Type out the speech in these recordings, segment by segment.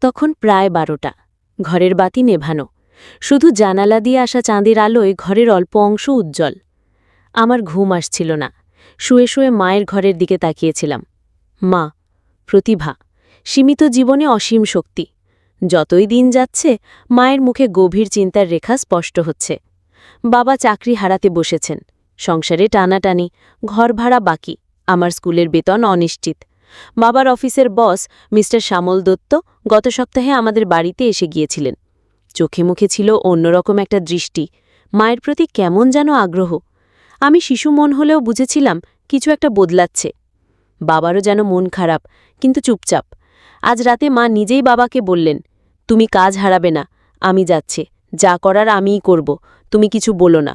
তখন প্রায় 12টা। ঘরের বাতি নেভানো, শুধু জানালা দিয়ে আসা চাঁদের আলোয় ঘরের অল্প অংশ উজ্জ্বল। আমার ঘুম আসছিল না। শুয়ে শুয়ে মায়ের ঘরের দিকে তাকিয়েছিলাম। মা, প্রতিভা, সীমিত জীবনে অসীম শক্তি। যতই দিন যাচ্ছে মায়ের মুখে গভীর চিন্তার রেখা স্পষ্ট হচ্ছে। বাবা চাকরি হারাতে বসেছেন, সংসারে টানাটানি, ঘর ভাড়া বাকি, আমার স্কুলের বেতন অনিশ্চিত। বাবার অফিসের বস মিস্টার শ্যামল দত্ত গত সপ্তাহে আমাদের বাড়িতে এসে গিয়েছিলেন। চোখে মুখে ছিল অন্যরকম একটা দৃষ্টি, মায়ের প্রতি কেমন যেন আগ্রহ। আমি শিশু মন হলেও বুঝেছিলাম কিছু একটা বদলাচ্ছে। বাবারও যেন মন খারাপ, কিন্তু চুপচাপ। আজ রাতে মা নিজেই বাবাকে বললেন, তুমি কাজ হারাবে না, আমি যাচ্ছে, যা করার আমিই করব, তুমি কিছু বলো না।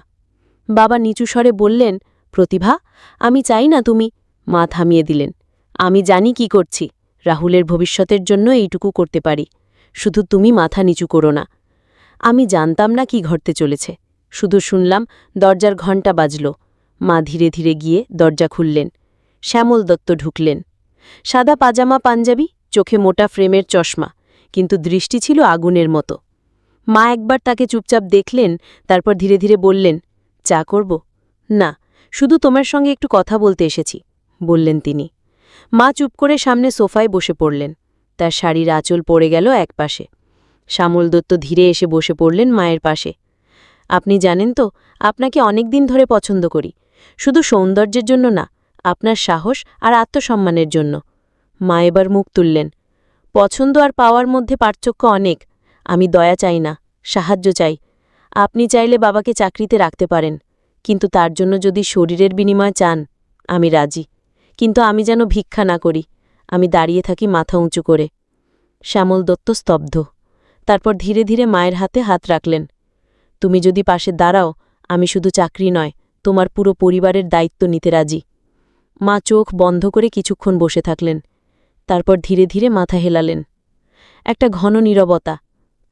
বাবা নিচু স্বরে বললেন, প্রতিভা, আমি চাই না তুমি। মা থামিয়ে দিলেন, আমি জানি কি করছি, রাহুলের ভবিষ্যতের জন্য এইটুকু করতে পারি, শুধু তুমি মাথা নিচু করো না। আমি জানতাম না কি ঘটতে চলেছে, শুধু শুনলাম দরজার ঘণ্টা বাজল। মা ধীরে ধীরে গিয়ে দরজা খুললেন। শ্যামল দত্ত ঢুকলেন। সাদা পাজামা পাঞ্জাবি, চোখে মোটা ফ্রেমের চশমা, কিন্তু দৃষ্টি ছিল আগুনের মতো। মা একবার তাকে চুপচাপ দেখলেন, তারপর ধীরে ধীরে বললেন, চা করব? না, শুধু তোমার সঙ্গে একটু কথা বলতে এসেছি, বললেন তিনি। মা চুপ করে সামনে সোফায় বসে পড়লেন। তার শাড়ির আঁচল পড়ে গেল একপাশে। শ্যামল দত্ত ধীরে এসে বসে পড়লেন মায়ের পাশে। আপনি জানেন তো, আপনাকে অনেক দিন ধরে পছন্দ করি, শুধু সৌন্দর্যের জন্য না, আপনার সাহস আর আত্মসম্মানের জন্য। মা এবার মুখ তুললেন। পছন্দ আর পাওয়ার মধ্যে পার্থক্য অনেক। আমি দয়া চাই না, সাহায্য চাই। আপনি চাইলে বাবাকে চাকরিতে রাখতে পারেন, কিন্তু তার জন্য যদি শরীরের বিনিময় চান, আমি রাজি। কিন্তু আমি যেন ভিক্ষা না করি, আমি দাঁড়িয়ে থাকি মাথা উঁচু করে। শ্যামল দত্ত স্তব্ধ। তারপর ধীরে ধীরে মায়ের হাতে হাত রাখলেন। তুমি যদি পাশে দাঁড়াও, আমি শুধু চাকরি নয়, তোমার পুরো পরিবারের দায়িত্ব নিতে রাজি। মা চোখ বন্ধ করে কিছুক্ষণ বসে থাকলেন। তারপর ধীরে ধীরে মাথা হেলালেন। একটা ঘন নীরবতা,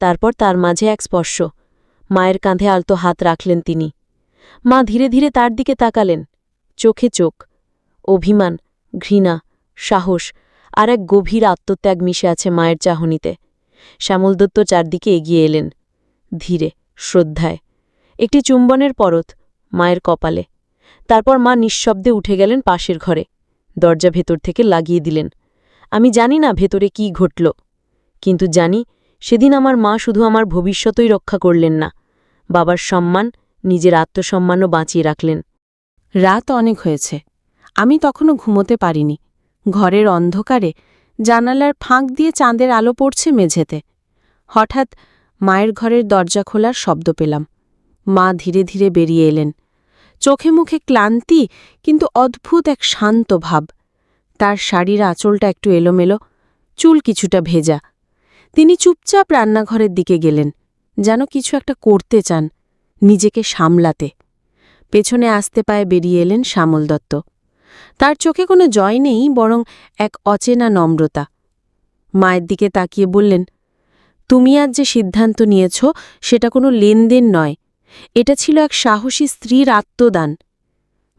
তারপর তার মাঝে এক স্পর্শ। মায়ের কাঁধে আলতো হাত রাখলেন তিনি। মা ধীরে ধীরে তার দিকে তাকালেন। চোখে চোখ, অভিমান, ঘৃণা, সাহস আর এক গভীর আত্মত্যাগ মিশে আছে মায়ের চাহনিতে। শ্যামল দত্ত চারদিকে এগিয়ে এলেন, ধীরে, শ্রদ্ধায়। একটি চুম্বনের পরত মায়ের কপালে। তারপর মা নিঃশব্দে উঠে গেলেন পাশের ঘরে, দরজা ভেতর থেকে লাগিয়ে দিলেন। আমি জানি না ভেতরে কি ঘটল, কিন্তু জানি সেদিন আমার মা শুধু আমার ভবিষ্যতই রক্ষা করলেন না, বাবার সম্মান, নিজের আত্মসম্মানও বাঁচিয়ে রাখলেন। রাত অনেক হয়েছে, আমি তখনও ঘুমোতে পারিনি। ঘরের অন্ধকারে জানালার ফাঁক দিয়ে চাঁদের আলো পড়ছে মেঝেতে। হঠাৎ মায়ের ঘরের দরজা খোলার শব্দ পেলাম। মা ধীরে ধীরে বেরিয়ে এলেন। চোখে মুখে ক্লান্তি, কিন্তু অদ্ভুত এক শান্ত ভাব। তার শাড়ির আঁচলটা একটু এলোমেলো, চুল কিছুটা ভেজা। তিনি চুপচাপ রান্নাঘরের দিকে গেলেন, যেন কিছু একটা করতে চান, নিজেকে সামলাতে। পেছনে আস্তে পায়ে বেরিয়ে এলেন শ্যামল দত্ত। তার চোখে কোনো জয় নেই, বরং এক অচেনা নম্রতা। মায়ের দিকে তাকিয়ে বললেন, তুমি আজ যে সিদ্ধান্ত নিয়েছ সেটা কোনো লেনদেন নয়, এটা ছিল এক সাহসী স্ত্রীর আত্মদান।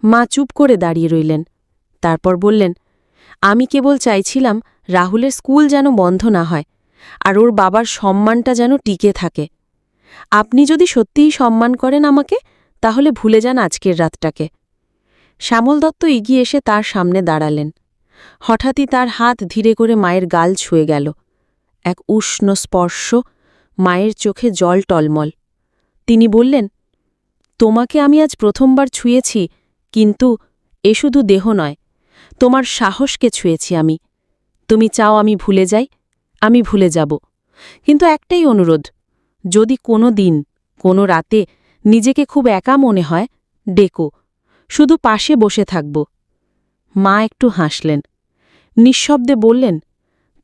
মা চুপ করে দাঁড়িয়ে রইলেন। তারপর বললেন, আমি কেবল চাইছিলাম রাহুলের স্কুল যেন বন্ধ না হয়, আর ওর বাবার সম্মানটা যেন টিকে থাকে। আপনি যদি সত্যিই সম্মান করেন আমাকে, তাহলে ভুলে যান আজকের রাতটাকে। শ্যামল দত্ত এগিয়ে এসে তার সামনে দাঁড়ালেন। হঠাৎই তার হাত ধীরে করে মায়ের গাল ছুঁয়ে গেল। এক উষ্ণ স্পর্শ, মায়ের চোখে জল টলমল। তিনি বললেন, তোমাকে আমি আজ প্রথমবার ছুঁয়েছি, কিন্তু এ শুধু দেহ নয়, তোমার সাহসকে ছুঁয়েছি আমি। তুমি চাও আমি ভুলে যাই, আমি ভুলে যাব। কিন্তু একটাই অনুরোধ, যদি কোনো দিন, কোনো রাতে নিজেকে খুব একা মনে হয়, ডেকো, শুধু পাশে বসে থাকব। মা একটু হাসলেন, নিঃশব্দে বললেন,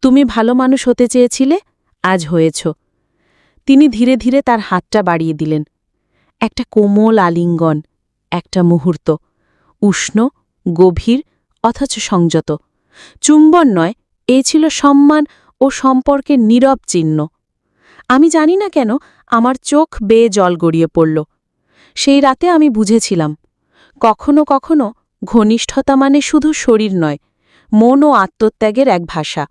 তুমি ভালো মানুষ হতে চেয়েছিলে, আজ হয়েছ। তিনি ধীরে ধীরে তার হাতটা বাড়িয়ে দিলেন। একটা কোমল আলিঙ্গন, একটা মুহূর্ত, উষ্ণ, গভীর, অথচ সংযত। চুম্বন নয়, এ ছিল সম্মান ও সম্পর্কের নীরব চিহ্ন। আমি জানি না কেন আমার চোখ বেয়ে জল গড়িয়ে পড়ল। সেই রাতে আমি বুঝেছিলাম, কখনো কখনো ঘনিষ্ঠতা মানে শুধু শরীর নয়, মন ও আত্মত্যাগের এক ভাষা।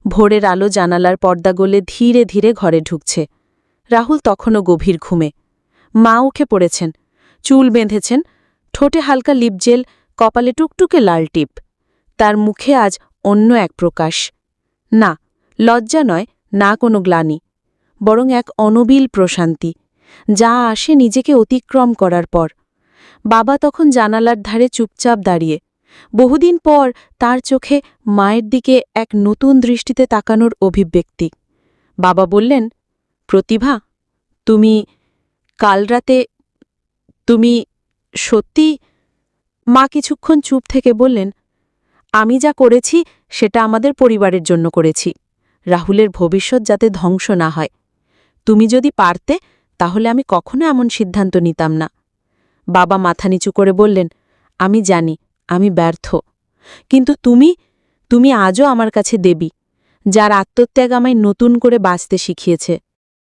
ভোরের আলো জানালার পর্দা গলে ধীরে ধীরে ঘরে ঢুকছে। রাহুল তখনও গভীর ঘুমে। মা উঠে পড়েছেন, চুল বেঁধেছেন, ঠোঁটে হালকা লিপজেল, কপালে টুকটুকে লাল টিপ। তার মুখে আজ অন্য এক প্রকাশ। না লজ্জা নয়, না কোনো গ্লানি, বরং এক অনবিল প্রশান্তি, যা আসে নিজেকে অতিক্রম করার পর। বাবা তখন জানালার ধারে চুপচাপ দাঁড়িয়ে, বহুদিন পর তার চোখে মায়ের দিকে এক নতুন দৃষ্টিতে তাকানোর অভিব্যক্তি। বাবা বললেন, প্রতিভা, কাল রাতে তুমি সত্যি? মা কিছুক্ষণ চুপ থেকে বললেন, আমি যা করেছি সেটা আমাদের পরিবারের জন্য করেছি, রাহুলের ভবিষ্যৎ যাতে ধ্বংস না হয়। তুমি যদি পারতে তাহলে আমি কখনো এমন সিদ্ধান্ত নিতাম না। বাবা মাথা নিচু করে বললেন, আমি জানি আমি ব্যর্থ, কিন্তু তুমি আজও আমার কাছে দেবী, যার আত্মত্যাগ আমায় নতুন করে বাঁচতে শিখিয়েছে।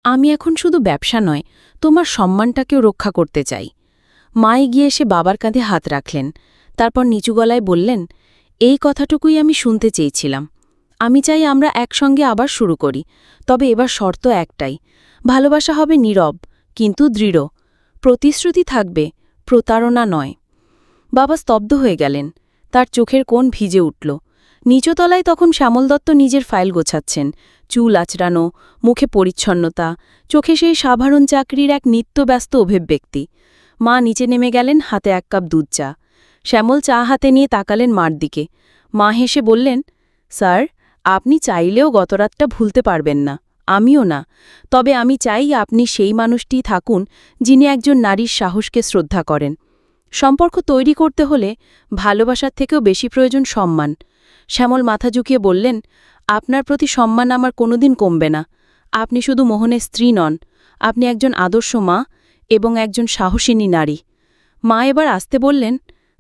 আমি এখন শুধু ব্যবসা নয়, তোমার সম্মানটাকেও রক্ষা করতে চাই। মা এগিয়ে এসে বাবার কাঁধে হাত রাখলেন, তারপর নিচু গলায় বললেন, এই কথাটুকুই আমি শুনতে চেয়েছিলাম। আমি চাই আমরা একসঙ্গে আবার শুরু করি, তবে এবার শর্ত একটাই, ভালোবাসা হবে নীরব কিন্তু দৃঢ়, প্রতিশ্রুতি থাকবে, প্রতারণা নয়। বাবা স্তব্ধ হয়ে গেলেন, তার চোখের কোণ ভিজে উঠল। নিচতলায় তখন শ্যামল দত্ত নিজের ফাইল গোছাচ্ছেন, চুল আঁচড়ানো, মুখে পরিচ্ছন্নতা, চোখে সেই সাধারণ চাকরির এক নিত্যব্যস্ত অভিব্যক্তি। মা নিচে নেমে গেলেন, হাতে এক কাপ দুধ চা। শ্যামল চা হাতে নিয়ে তাকালেন মার দিকে। মা হেসে বললেন, স্যার, আপনি চাইলেও গতরাতটা ভুলতে পারবেন না, আমিও না। তবে আমি চাই আপনি সেই মানুষটিই থাকুন যিনি একজন নারীর সাহসকে শ্রদ্ধা করেন। সম্পর্ক তৈরি করতে হলে ভালোবাসার থেকেও বেশি প্রয়োজন সম্মান। শ্যামল মাথা ঝুঁকিয়ে বললেন, আপনার প্রতি সম্মান আমার কোনোদিন কমবে না। আপনি শুধু মোহনের স্ত্রী নন, আপনি একজন আদর্শ মা এবং একজন সাহসিনী নারী। মা এবার আসতে বললেন,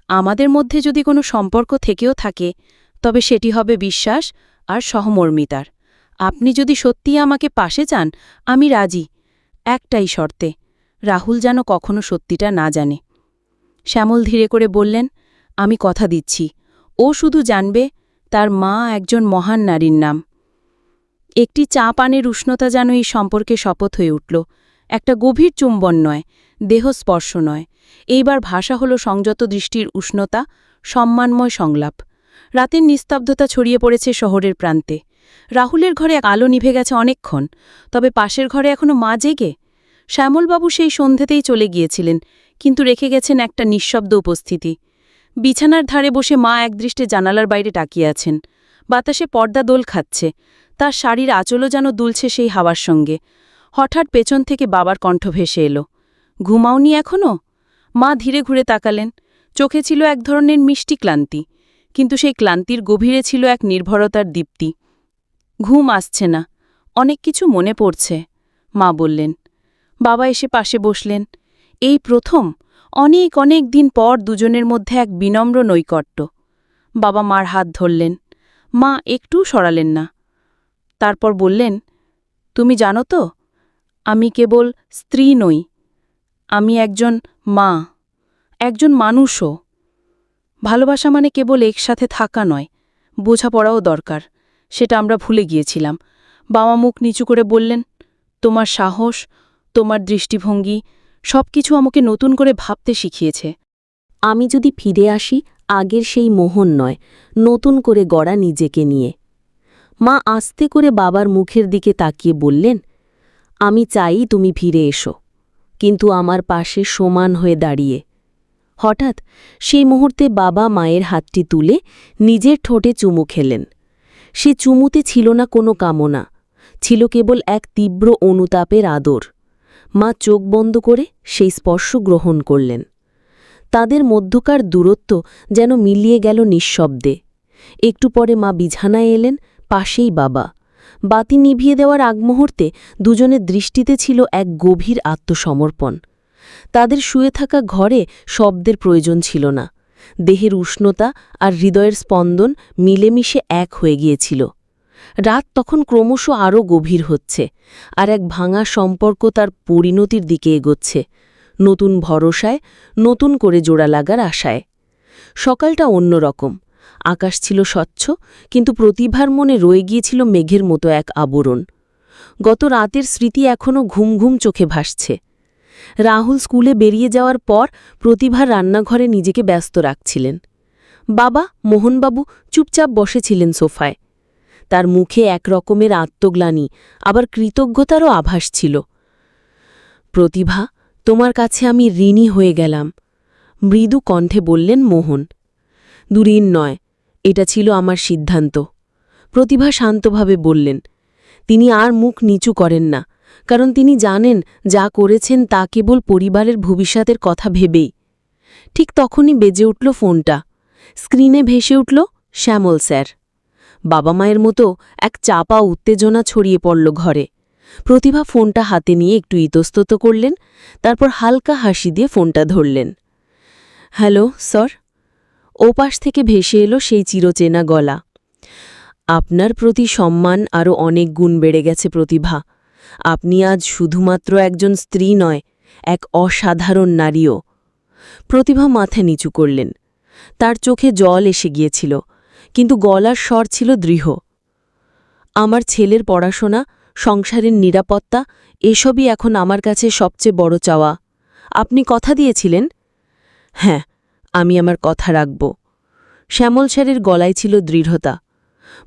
আমাদের মধ্যে যদি কোনো সম্পর্ক থেকেও থাকে, তবে সেটি হবে বিশ্বাস আর সহমর্মিতার। আপনি যদি সত্যিই আমাকে পাশে চান, আমি রাজি, একটাই শর্তে, রাহুল যেন কখনো সত্যিটা না জানে। শ্যামল ধীরে করে বললেন, আমি কথা দিচ্ছি, ও শুধু জানবে তার মা একজন মহান নারীর নাম। একটি চা পানের উষ্ণতা যেন এই সম্পর্কে শপথ হয়ে উঠল, একটা গভীর চুম্বন নয়, দেহস্পর্শ নয়, এইবার ভাষা হল সংযত দৃষ্টির উষ্ণতা, সম্মানময় সংলাপ। রাতের নিস্তব্ধতা ছড়িয়ে পড়েছে শহরের প্রান্তে। রাহুলের ঘরে আলো নিভে গেছে অনেকক্ষণ, তবে পাশের ঘরে এখনো মা জেগে। শ্যামলবাবু সেই সন্ধ্যেতেই চলে গিয়েছিলেন, কিন্তু রেখে গেছেন একটা নিঃশব্দ উপস্থিতি। বিছানার ধারে বসে মা একদৃষ্টে জানালার বাইরে তাকিয়ে আছেন। বাতাসে পর্দা দোল খাচ্ছে, তার শাড়ির আঁচলও যেন দুলছে সেই হাওয়ার সঙ্গে। হঠাৎ পেছন থেকে বাবার কণ্ঠ ভেসে এলো, ঘুমাওনি এখনো? মা ধীরে ঘুরে তাকালেন, চোখে ছিল এক ধরনের মিষ্টি ক্লান্তি, কিন্তু সেই ক্লান্তির গভীরে ছিল এক নির্ভরতার দীপ্তি। ঘুম আসছে না, অনেক কিছু মনে পড়ছে, মা বললেন। বাবা এসে পাশে বসলেন। এই প্রথম অনেক অনেক দিন পর দুজনের মধ্যে এক বিনম্র নৈকট্য। বাবা মার হাত ধরলেন, মা একটু সরালেন না। তারপর বললেন, তুমি জানো তো, আমি কেবল স্ত্রী নই, আমি একজন মা, একজন মানুষও। ভালোবাসা মানে কেবল একসাথে থাকা নয়, বোঝাপড়াও দরকার, সেটা আমরা ভুলে গিয়েছিলাম। বাবা মুখ নিচু করে বললেন, তোমার সাহস, তোমার দৃষ্টিভঙ্গি সবকিছু আমাকে নতুন করে ভাবতে শিখিয়েছে। আমি যদি ফিরে আসি আগের সেই মোহন নয়, নতুন করে গড়া নিজেকে নিয়ে। মা আস্তে করে বাবার মুখের দিকে তাকিয়ে বললেন, আমি চাই তুমি ফিরে এসো, কিন্তু আমার পাশে সমান হয়ে দাঁড়িয়ে। হঠাৎ সেই মুহূর্তে বাবা মায়ের হাতটি তুলে নিজের ঠোঁটে চুমু খেলেন। সে চুমুতে ছিল না কোনো কামনা, ছিল কেবল এক তীব্র অনুতাপের আদর। মা চোখ বন্ধ করে সেই স্পর্শ গ্রহণ করলেন। তাদের মধ্যকার দূরত্ব যেন মিলিয়ে গেল নিঃশব্দে। একটু পরে মা বিছানায় এলেন, পাশেই বাবা। বাতি নিভিয়ে দেওয়ার আগ মুহূর্তে দুজনের দৃষ্টিতে ছিল এক গভীর আত্মসমর্পণ। তাদের শুয়ে থাকা ঘরে শব্দের প্রয়োজন ছিল না, দেহের উষ্ণতা আর হৃদয়ের স্পন্দন মিলেমিশে এক হয়ে গিয়েছিল। রাত তখন ক্রমশ আরও গভীর হচ্ছে, আর এক ভাঙা সম্পর্ক তার পরিণতির দিকে এগোচ্ছে, নতুন ভরসায়, নতুন করে জোড়া লাগার আশায়। সকালটা অন্যরকম। আকাশ ছিল স্বচ্ছ, কিন্তু প্রতিভার মনে রয়ে গিয়েছিল মেঘের মতো এক আবরণ। গত রাতের স্মৃতি এখনও ঘুম ঘুম চোখে ভাসছে। রাহুল স্কুলে বেরিয়ে যাওয়ার পর প্রতিভার রান্নাঘরে নিজেকে ব্যস্ত রাখছিলেন। বাবা, মোহনবাবু চুপচাপ বসেছিলেন সোফায়। তার মুখে একরকমের আত্মগ্লানি, আবার কৃতজ্ঞতারও আভাস ছিল। প্রতিভা, তোমার কাছে আমি ঋণী হয়ে গেলাম, মৃদু কণ্ঠে বললেন মোহন। দুঋণ নয়, এটা ছিল আমার সিদ্ধান্ত। প্রতিভা শান্তভাবে বললেন। তিনি আর মুখ নিচু করেন না, কারণ তিনি জানেন যা করেছেন তা কেবল পরিবারের ভবিষ্যতের কথা ভেবেই। ঠিক তখনই বেজে উঠল ফোনটা। স্ক্রিনে ভেসে উঠল শ্যামল স্যার। বাবা মায়ের মতো এক চাপা উত্তেজনা ছড়িয়ে পড়ল ঘরে। প্রতিভা ফোনটা হাতে নিয়ে একটু ইতস্তত করলেন, তারপর হালকা হাসি দিয়ে ফোনটা ধরলেন। Hello sir. ওপাশ থেকে ভেসে এলো সেই চিরচেনা গলা। আপনার প্রতি সম্মান আরও অনেক গুণ বেড়ে গেছে প্রতিভা। আপনি আজ শুধুমাত্র একজন স্ত্রী নয়, এক অসাধারণ নারীও। প্রতিভা মাথা নিচু করলেন। তার চোখে জল এসে গিয়েছিল, কিন্তু গলার স্বর ছিল দৃঢ়। আমার ছেলের পড়াশোনা, সংসারের নিরাপত্তা, এসবই এখন আমার কাছে সবচেয়ে বড় চাওয়া। আপনি কথা দিয়েছিলেন? হ্যাঁ, আমি আমার কথা রাখব। শ্যামল স্যারের গলায় ছিল দৃঢ়তা।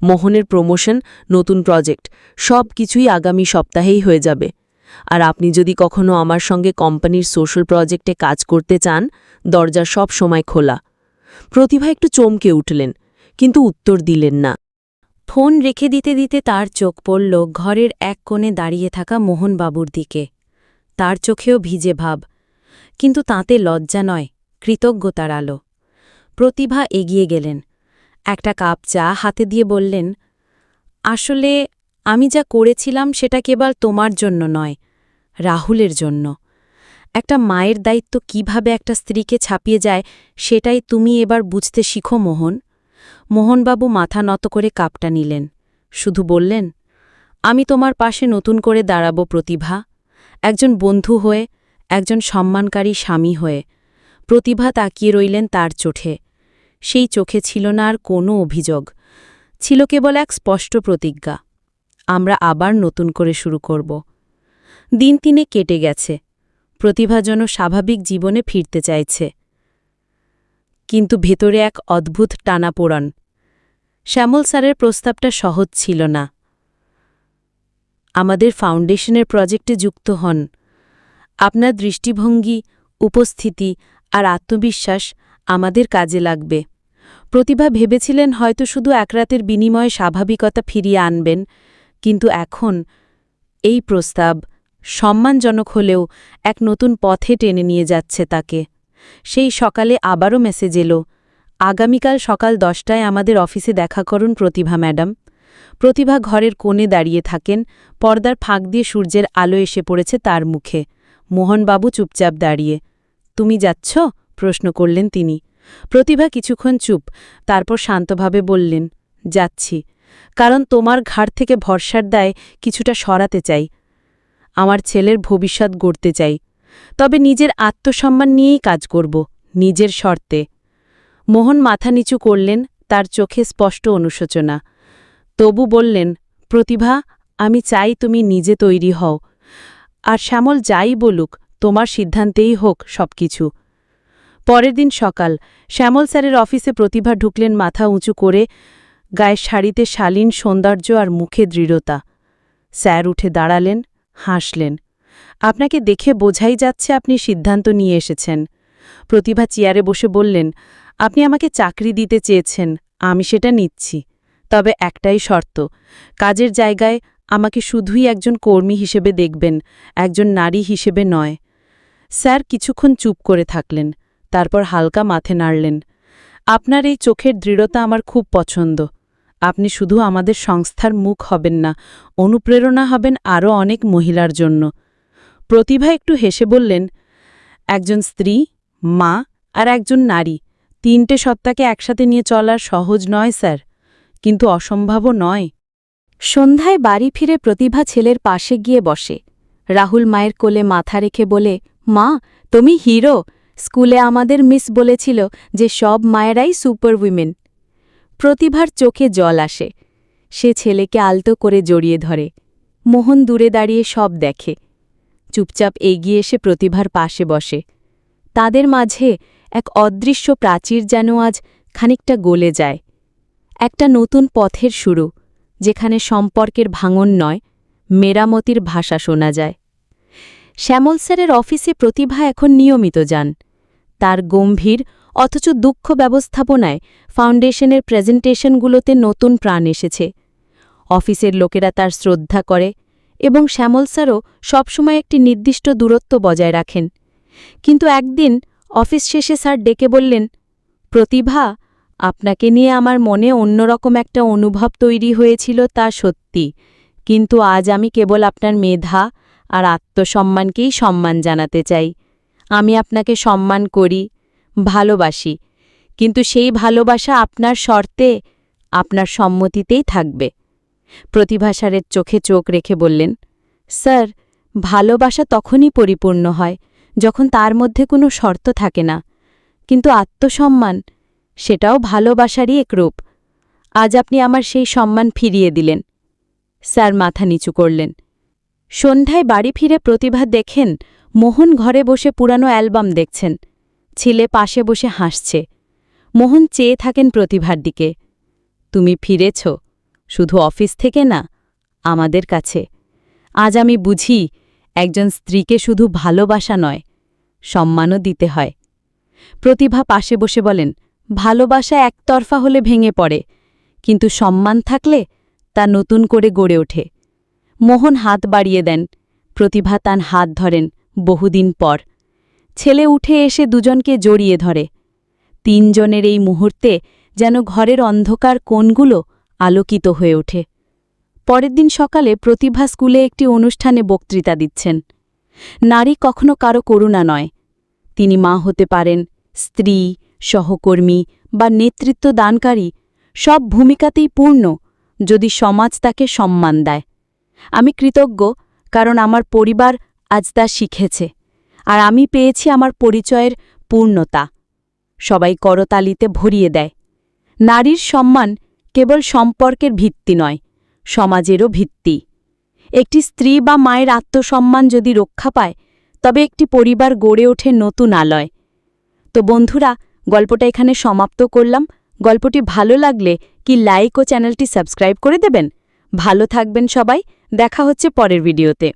মোহনের প্রমোশন, নতুন প্রজেক্ট, সব কিছুই আগামী সপ্তাহেই হয়ে যাবে। আর আপনি যদি কখনো আমার সঙ্গে কোম্পানির সোশ্যাল প্রজেক্টে কাজ করতে চান, দরজা সব সময় খোলা। প্রতিভা একটু চমকে উঠলেন, কিন্তু উত্তর দিলেন না। ফোন রেখে দিতে দিতে তার চোখ পড়ল ঘরের এক কোণে দাঁড়িয়ে থাকা মোহনবাবুর দিকে। তার চোখেও ভিজে ভাব, কিন্তু তাতে লজ্জা নয়, কৃতজ্ঞতার আলো। প্রতিভা এগিয়ে গেলেন, একটা কাপ চা হাতে দিয়ে বললেন, আসলে আমি যা করেছিলাম সেটা কেবল তোমার জন্য নয়, রাহুলের জন্য। একটা মায়ের দায়িত্ব কিভাবে একটা স্ত্রীকে ছাপিয়ে যায়, সেটাই তুমি এবার বুঝতে শিখো মোহন। মোহনবাবু মাথা নত করে কাপটা নিলেন, শুধু বললেন, আমি তোমার পাশে নতুন করে দাঁড়াব প্রতিভা, একজন বন্ধু হয়ে, একজন সম্মানকারী স্বামী হয়ে। প্রতিভা তাকিয়ে রইলেন তার চোখে। সেই চোখে ছিল না আর কোনো অভিযোগ, ছিল কেবল এক স্পষ্ট প্রতিজ্ঞা, আমরা আবার নতুন করে শুরু করব। দিন 3 কেটে গেছে। প্রতিভা যেন স্বাভাবিক জীবনে ফিরতে চাইছে, কিন্তু ভেতরে এক অদ্ভুত টানাপোড়ন। শ্যামল স্যারের প্রস্তাবটা সহজ ছিল না। আমাদের ফাউন্ডেশনের প্রজেক্টে যুক্ত হন। আপনার দৃষ্টিভঙ্গি, উপস্থিতি আর আত্মবিশ্বাস আমাদের কাজে লাগবে। প্রতিভা ভেবেছিলেন হয়তো শুধু এক রাতের বিনিময়ে স্বাভাবিকতা ফিরিয়ে আনবেন, কিন্তু এখন এই প্রস্তাব, সম্মানজনক হলেও, এক নতুন পথে টেনে নিয়ে যাচ্ছে তাকে। সেই সকালে আবারও মেসেজ এলো, আগামীকাল সকাল 10টায় আমাদের অফিসে দেখা করুন প্রতিভা ম্যাডাম। প্রতিভা ঘরের কোণে দাঁড়িয়ে থাকেন, পর্দার ফাঁক দিয়ে সূর্যের আলো এসে পড়েছে তার মুখে। মোহনবাবু চুপচাপ দাঁড়িয়ে। তুমি যাচ্ছ? প্রশ্ন করলেন তিনি। প্রতিভা কিছুক্ষণ চুপ, তারপর শান্তভাবে বললেন, যাচ্ছি, কারণ তোমার ঘাড় থেকে ভরসার দায় কিছুটা সরাতে চাই। আমার ছেলের ভবিষ্যৎ গড়তে চাই, তবে নিজের আত্মসম্মান নিয়েই কাজ করব, নিজের শর্তে। মোহন মাথা নিচু করলেন, তার চোখে স্পষ্ট অনুশোচনা। তবু বললেন, প্রতিভা, আমি চাই তুমি নিজে তৈরি হও, আর শ্যামল যাই বলুক, তোমার সিদ্ধান্তেই হোক সবকিছু। পরের দিন সকাল, শ্যামল স্যারের অফিসে প্রতিভা ঢুকলেন মাথা উঁচু করে, গায়ের শাড়িতে শালীন সৌন্দর্য আর মুখে দৃঢ়তা। স্যার উঠে দাঁড়ালেন, হাসলেন। আপনাকে দেখে বোঝাই যাচ্ছে আপনি সিদ্ধান্ত নিয়ে এসেছেন। প্রতিভা চেয়ারে বসে বললেন, আপনি আমাকে চাকরি দিতে চেয়েছেন, আমি সেটা নিচ্ছি। তবে একটাই শর্ত, কাজের জায়গায় আমাকে শুধুই একজন কর্মী হিসেবে দেখবেন, একজন নারী হিসেবে নয়। স্যার কিছুক্ষণ চুপ করে থাকলেন, তারপর হালকা মাথে নাড়লেন। আপনার এই চোখের দৃঢ়তা আমার খুব পছন্দ। আপনি শুধু আমাদের সংস্থার মুখ হবেন না, অনুপ্রেরণা হবেন আরও অনেক মহিলার জন্য। প্রতিভা একটু হেসে বললেন, একজন স্ত্রী, মা আর একজন নারী, 3টে সত্তাকে একসাথে নিয়ে চলার সহজ নয় স্যার, কিন্তু অসম্ভবও নয়। সন্ধ্যায় বাড়ি ফিরে প্রতিভা ছেলের পাশে গিয়ে বসে। রাহুল মায়ের কোলে মাথা রেখে বলে, মা, তুমি হিরো। স্কুলে আমাদের মিস বলেছিল যে সব মায়েরাই সুপার উইমেন। প্রতিভার চোখে জল আসে। সে ছেলেকে আলতো করে জড়িয়ে ধরে। মোহন দূরে দাঁড়িয়ে সব দেখে। চুপচাপ এগিয়ে এসে প্রতিভার পাশে বসে। তাদের মাঝে এক অদৃশ্য প্রাচীর যেন আজ খানিকটা গলে যায়। একটা নতুন পথের শুরু, যেখানে সম্পর্কের ভাঙন নয়, মেরামতির ভাষা শোনা যায়। শ্যামল স্যারের অফিসে প্রতিভা এখন নিয়মিত যান। তার গম্ভীর অথচ দুঃখ ব্যবস্থাপনায় ফাউন্ডেশনের প্রেজেন্টেশনগুলোতে নতুন প্রাণ এসেছে। অফিসের লোকেরা তার শ্রদ্ধা করে এবং শ্যামল স্যারও সবসময় একটি নির্দিষ্ট দূরত্ব বজায় রাখেন। কিন্তু একদিন অফিস শেষে স্যার ডেকে বললেন, প্রতিভা, আপনাকে নিয়ে আমার মনে অন্যরকম একটা অনুভব তৈরি হয়েছিল, তা সত্যি, কিন্তু আজ আমি কেবল আপনার মেধা আর আত্মসম্মানকেই সম্মান জানাতে চাই। আমি আপনাকে সম্মান করি, ভালোবাসি, কিন্তু সেই ভালোবাসা আপনার শর্তে, আপনার সম্মতিতেই থাকবে। প্রতিভা স্যারের চোখে চোখ রেখে বললেন, স্যার, ভালোবাসা তখনই পরিপূর্ণ হয় যখন তার মধ্যে কোনো শর্ত থাকে না, কিন্তু আত্মসম্মান, সেটাও ভালোবাসারই এক রূপ। আজ আপনি আমার সেই সম্মান ফিরিয়ে দিলেন। স্যার মাথা নিচু করলেন। সন্ধ্যায় বাড়ি ফিরে প্রতিভা দেখেন মোহন ঘরে বসে পুরানো অ্যালবাম দেখছেন। ছেলে পাশে বসে হাসছে। মোহন চেয়ে থাকেন প্রতিভার দিকে। তুমি ফিরেছ, শুধু অফিস থেকে না, আমাদের কাছে। আজ আমি বুঝি, একজন স্ত্রীকে শুধু ভালোবাসা নয়, সম্মানও দিতে হয়। প্রতিভা পাশে বসে বলেন, ভালোবাসা একতরফা হলে ভেঙে পড়ে, কিন্তু সম্মান থাকলে তা নতুন করে গড়ে ওঠে। মোহন হাত বাড়িয়ে দেন। প্রতিভা তার হাত ধরেন বহুদিন পর। ছেলে উঠে এসে দুজনকে জড়িয়ে ধরে। তিনজনের এই মুহূর্তে যেন ঘরের অন্ধকার কোণগুলো আলোকিত হয়ে ওঠে। পরের দিন সকালে প্রতিভা স্কুলে একটি অনুষ্ঠানে বক্তৃতা দিচ্ছেন। নারী কখনো কারো করুণা নয়। তিনি মা হতে পারেন, স্ত্রী, সহকর্মী বা নেতৃত্ব দানকারী, সব ভূমিকাতেই পূর্ণ, যদি সমাজ তাকে সম্মান দেয়। আমি কৃতজ্ঞ, কারণ আমার পরিবার আজ তা শিখেছে, আর আমি পেয়েছি আমার পরিচয়ের পূর্ণতা। সবাই করতালিতে ভরিয়ে দেয়। নারীর সম্মান কেবল সম্পর্কের ভিত্তি নয়, সমাজেরও ভিত্তি। একটি স্ত্রী বা মায়ের আত্মসম্মান যদি রক্ষা পায়, তবে একটি পরিবার গড়ে ওঠে নতুন আলয়। তো বন্ধুরা, গল্পটা এখানে সমাপ্ত করলাম। গল্পটি ভালো লাগলে কি লাইক ও চ্যানেলটি সাবস্ক্রাইব করে দেবেন। ভালো থাকবেন সবাই, দেখা হচ্ছে পরের ভিডিওতে।